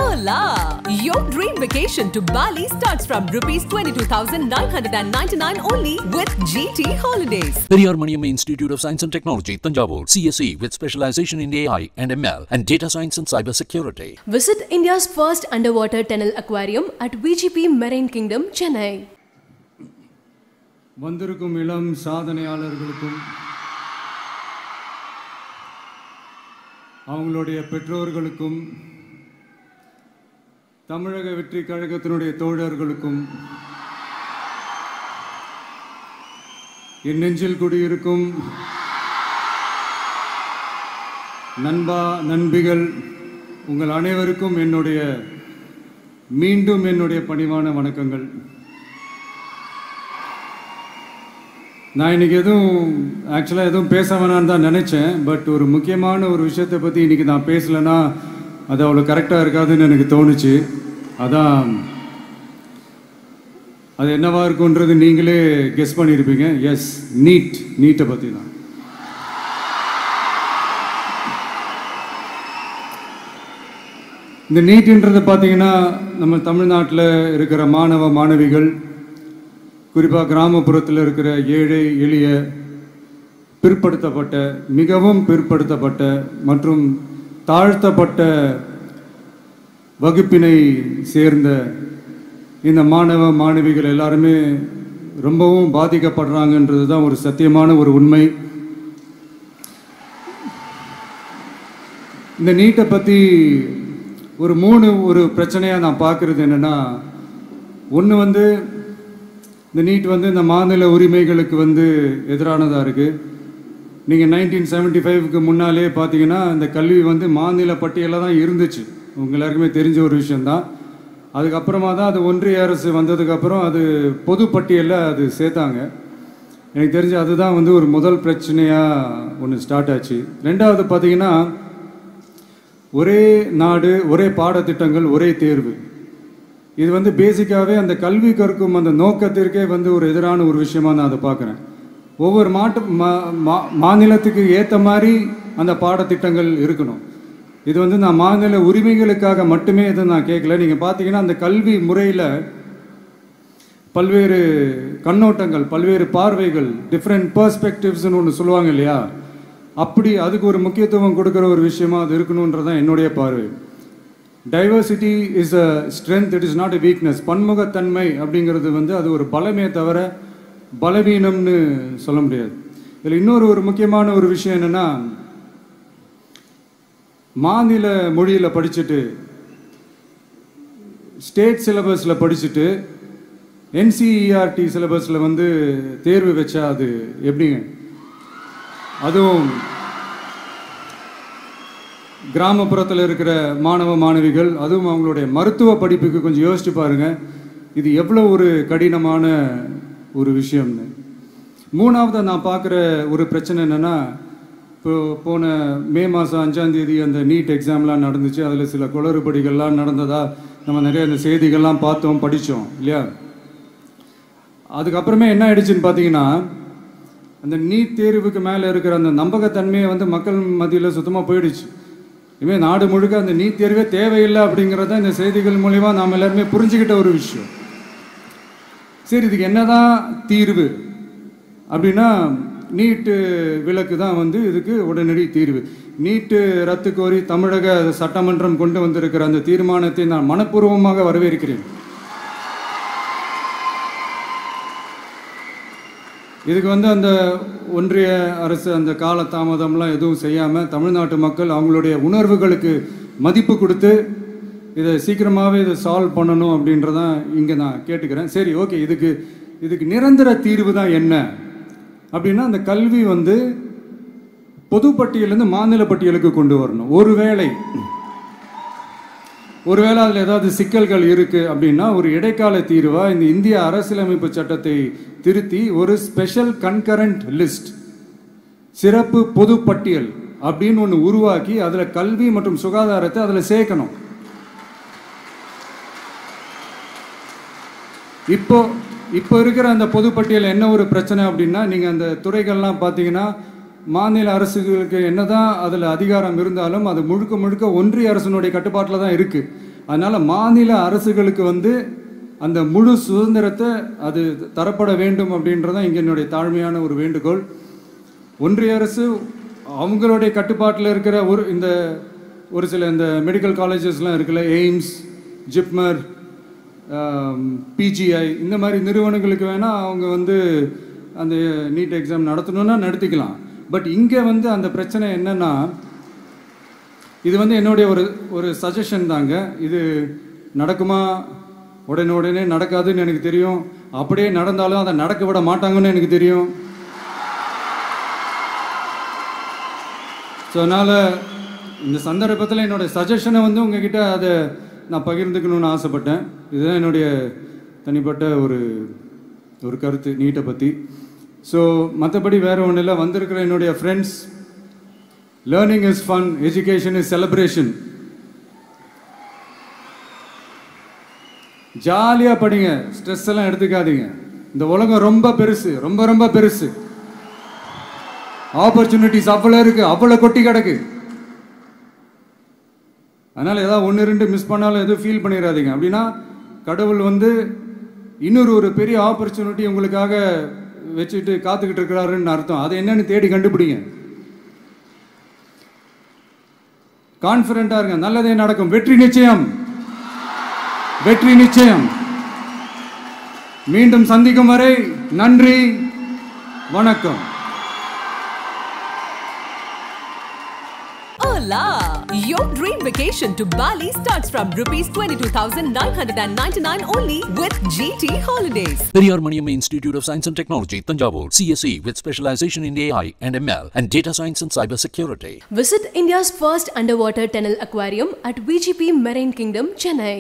Hola! Your dream vacation to Bali starts from rupees 22,999 only with GT Holidays. Periyar Maniamma Institute of Science and Technology, Tanjavur, CSE with specialization in AI and ML and data science and cyber security. Visit India's first underwater tunnel aquarium at VGP Marine Kingdom, Chennai. வந்திருக்கும் இளம் சாதனையாளர்களுக்கும் அவங்களுடைய பெற்றோர்களுக்கும் தமிழக வெற்றி கழகத்தினுடைய தோழர்களுக்கும் என் நெஞ்சில் குடியிருக்கும் நண்பா நண்பிகள் உங்கள் அனைவருக்கும் மீண்டும் என்னுடைய பணிவான வணக்கங்கள். நான் இன்றைக்கி எதுவும் பேச வேணான்னு தான் நினச்சேன். பட் ஒரு முக்கியமான ஒரு விஷயத்தை பற்றி இன்றைக்கி நான் பேசலைன்னா அது அவ்வளோ கரெக்டாக இருக்காதுன்னு எனக்கு தோணுச்சு. அதான் அது என்னவா இருக்குன்றது நீங்களே கெஸ் பண்ணியிருப்பீங்க. எஸ், நீட்டை பற்றி தான். இந்த நீட்ன்றது பார்த்தீங்கன்னா நம்ம தமிழ்நாட்டில் இருக்கிற மாணவ மாணவிகள், குறிப்பாக கிராமப்புறத்தில் இருக்கிற ஏழை எளிய பிற்படுத்தப்பட்ட, மிகவும் பிற்படுத்தப்பட்ட மற்றும் தாழ்த்தப்பட்ட வகுப்பினை சேர்ந்த இந்த மாணவ மாணவிகள் எல்லாருமே ரொம்பவும் பாதிக்கப்படுறாங்கன்றது தான் ஒரு சத்தியமான ஒரு உண்மை. இந்த நீட்டை பற்றி ஒரு பிரச்சனையாக நான் பார்க்குறது என்னென்னா, ஒன்று இந்த நீட் இந்த மாநில உரிமைகளுக்கு எதிரானதாக இருக்குது. நீங்கள் 1975க்கு முன்னாலே பார்த்தீங்கன்னா இந்த கல்வி மாநில பட்டியலில் தான் இருந்துச்சு. உங்கள் எல்லாருக்குமே தெரிஞ்ச ஒரு விஷயந்தான். அதுக்கப்புறமா தான் அது ஒன்றிய அரசு வந்ததுக்கப்புறம் அது பொது பட்டியலில் அது சேர்த்தாங்க. எனக்கு தெரிஞ்சு அதுதான் ஒரு முதல் பிரச்சனையாக ஒன்று ஸ்டார்ட் ஆச்சு. ரெண்டாவது பார்த்தீங்கன்னா, ஒரே நாடு, ஒரே பாடத்திட்டங்கள், ஒரே தேர்வு. இது பேசிக்காகவே அந்த கல்வி கற்கும் அந்த நோக்கத்திற்கே ஒரு எதிரான ஒரு விஷயமா நான் அதை பார்க்குறேன். ஒவ்வொரு மாநிலத்துக்கு ஏற்ற மாதிரி அந்த பாடத்திட்டங்கள் இருக்கணும். இது நான் மாநில உரிமைகளுக்காக மட்டுமே இதை நான் கேட்கல. நீங்கள் பார்த்தீங்கன்னா அந்த கல்வி முறையில் பல்வேறு கண்ணோட்டங்கள், பல்வேறு பார்வைகள், டிஃப்ரெண்ட் பர்ஸ்பெக்டிவ்ஸ்னு ஒன்று சொல்லுவாங்க இல்லையா, அப்படி அதுக்கு ஒரு முக்கியத்துவம் கொடுக்குற ஒரு விஷயமா அது இருக்கணுன்றதான் என்னுடைய பார்வை. Diversity is a strength, it is not a weakness. பன்முகத்தன்மை அப்படிங்கிறது அது ஒரு பலமே தவிர பலவீனம்னு சொல்ல முடியாது. இதில் இன்னொரு முக்கியமான ஒரு விஷயம் என்னென்னா, மாநில மொழியில் படிச்சுட்டு, ஸ்டேட் சிலபஸில் படிச்சுட்டு, NCERT சிலபஸில் தேர்வு வச்சா அது எப்படிங்க? அதுவும் கிராமப்புறத்தில் இருக்கிற மாணவ மாணவிகள், அதுவும் அவங்களுடைய மருத்துவ படிப்புக்கு கொஞ்சம் யோசிச்சு பாருங்கள், இது எவ்வளோ ஒரு கடினமான ஒரு விஷயம்னு. மூணாவது நான் பார்க்குற ஒரு பிரச்சனை என்னென்னா, போன மே மாதம் 5ஆம் தேதி அந்த நீட் எக்ஸாம்லாம் நடந்துச்சு. அதில் சில குளறுபடிகள்லாம் நடந்ததா நம்ம நிறைய அந்த செய்திகள்லாம் பார்த்தோம், படித்தோம் இல்லையா. அதுக்கப்புறமே என்ன ஆயிடுச்சுன்னு பார்த்தீங்கன்னா, அந்த நீட் தேர்வுக்கு மேலே இருக்கிற அந்த நம்பகத்தன்மையை மக்கள் மத்தியில் சுத்தமாக போயிடுச்சு. இனிமேல் நாடு முழுக்க அந்த நீட் தேர்வே தேவையில்லை அப்படிங்கிறத இந்த செய்திகள் மூலிமா நாம் எல்லாருமே புரிஞ்சுக்கிட்ட ஒரு விஷயம். சரி, இதுக்கு என்னதான் தீர்வு அப்படின்னா, நீட்டு விலக்கு தான் இதுக்கு உடனடி தீர்வு. நீட்டு ரத்து கோரி தமிழக சட்டமன்றம் கொண்டு வந்திருக்கிற அந்த தீர்மானத்தை நான் மனப்பூர்வமாக வரவேற்கிறேன். இதுக்கு அந்த ஒன்றிய அரசு அந்த கால தாமதம்லாம் எதுவும் செய்யாமல் தமிழ்நாட்டு மக்கள் அவங்களுடைய உணர்வுகளுக்கு மதிப்பு கொடுத்து இதை சீக்கிரமாகவே இதை சால்வ் பண்ணணும் அப்படின்றதான் இங்கே நான் கேட்டுக்கிறேன். சரி, ஓகே, இதுக்கு நிரந்தர தீர்வு தான் என்ன அப்படின்னா, அந்த கல்வி பொது பட்டியலேருந்து மாநில பட்டியலுக்கு கொண்டு வரணும். ஒருவேளை அதில் ஏதாவது சிக்கல்கள் இருக்குது அப்படின்னா ஒரு இடைக்கால தீர்வாக இந்த இந்திய அரசியலமைப்பு சட்டத்தை திருத்தி ஒரு ஸ்பெஷல் கன்கரண்ட் லிஸ்ட், சிறப்பு பொது பட்டியல் அப்படின்னு ஒன்று உருவாக்கி அதில் கல்வி மற்றும் சுகாதாரத்தை அதில் சேர்க்கணும். இப்போ இருக்கிற அந்த பொதுப்பட்டியல் என்ன ஒரு பிரச்சனை அப்படின்னா, நீங்கள் அந்த துறைகள்லாம் பார்த்தீங்கன்னா மாநில அரசுகளுக்கு என்னதான் அதில் அதிகாரம் இருந்தாலும் அது முழுக்க ஒன்றிய அரசினுடைய கட்டுப்பாட்டில் தான் இருக்குது. அதனால் மாநில அரசுகளுக்கு வந்து அந்த முழு சுதந்திரத்தை அது தரப்பட வேண்டும் அப்படின்றதான் இங்கே என்னுடைய தாழ்மையான ஒரு வேண்டுகோள். ஒன்றிய அரசு அவங்களுடைய கட்டுப்பாட்டில் இருக்கிற ஒரு சில இந்த மெடிக்கல் காலேஜஸ்லாம் இருக்குல்ல, எய்ம்ஸ், ஜிப்மர், பிஜிஐ, இந்த மாதிரி நிறுவனங்களுக்கு வேணால் அவங்க வந்து அந்த நீட் எக்ஸாம் நடத்தணுன்னா நடத்திக்கலாம். பட் இங்கே வந்து அந்த பிரச்சனை என்னென்னா, இது வந்து என்னுடைய ஒரு சஜஷன் தாங்க. இது நடக்குமா, உடனே நடக்காதுன்னு எனக்கு தெரியும். அப்படியே நடந்தாலும் அதை நடக்க விட மாட்டாங்கன்னு எனக்கு தெரியும். ஸோ அதனால் இந்த சந்தர்ப்பத்தில் என்னுடைய சஜஷனை வந்து உங்ககிட்ட அதை நான் பகிர்ந்துக்கணும்னு ஆசைப்பட்டேன். இதுதான் என்னுடைய தனிப்பட்ட ஒரு கருத்து நீட்டை பற்றி. ஸோ மற்றபடி வேறு ஒன்றும் இல்லை. வந்திருக்கிற என்னுடைய friends, learning is fun, education is celebration. ஜாலியாக படிங்க, ஸ்ட்ரெஸ் எல்லாம் எடுத்துக்காதீங்க. இந்த உலகம் ரொம்ப பெருசு, ரொம்ப ரொம்ப பெருசு. ஆப்பர்ச்சுனிட்டிஸ் அவ்வளோ இருக்கு, அவ்வளோ கொட்டி கிடக்கு. அதனால் ஏதாவது 1-2 மிஸ் பண்ணாலும் எதுவும் ஃபீல் பண்ணிடாதீங்க. அப்படின்னா கடவுள் வந்து இன்னொரு ஒரு பெரிய ஆப்பர்ச்சுனிட்டி உங்களுக்காக வச்சுட்டு காத்துக்கிட்டு இருக்கிறாருன்னு அர்த்தம். அது என்னன்னு தேடி கண்டுபிடிங்க. கான்ஃபிடென்ட்டாக இருங்க, நல்லதே நடக்கும். வெற்றி நிச்சயம், வெற்றி நிச்சயம். மீண்டும் சந்திக்கும் வரை நன்றி, வணக்கம். Hola! Your dream vacation to Bali starts from rupees 22,999 only with GT Holidays. Periyar Maniamma Institute of Science and Technology, Tanjavur. CSE with specialization in AI and ML and data science and cyber security. Visit India's first underwater tunnel aquarium at VGP Marine Kingdom, Chennai.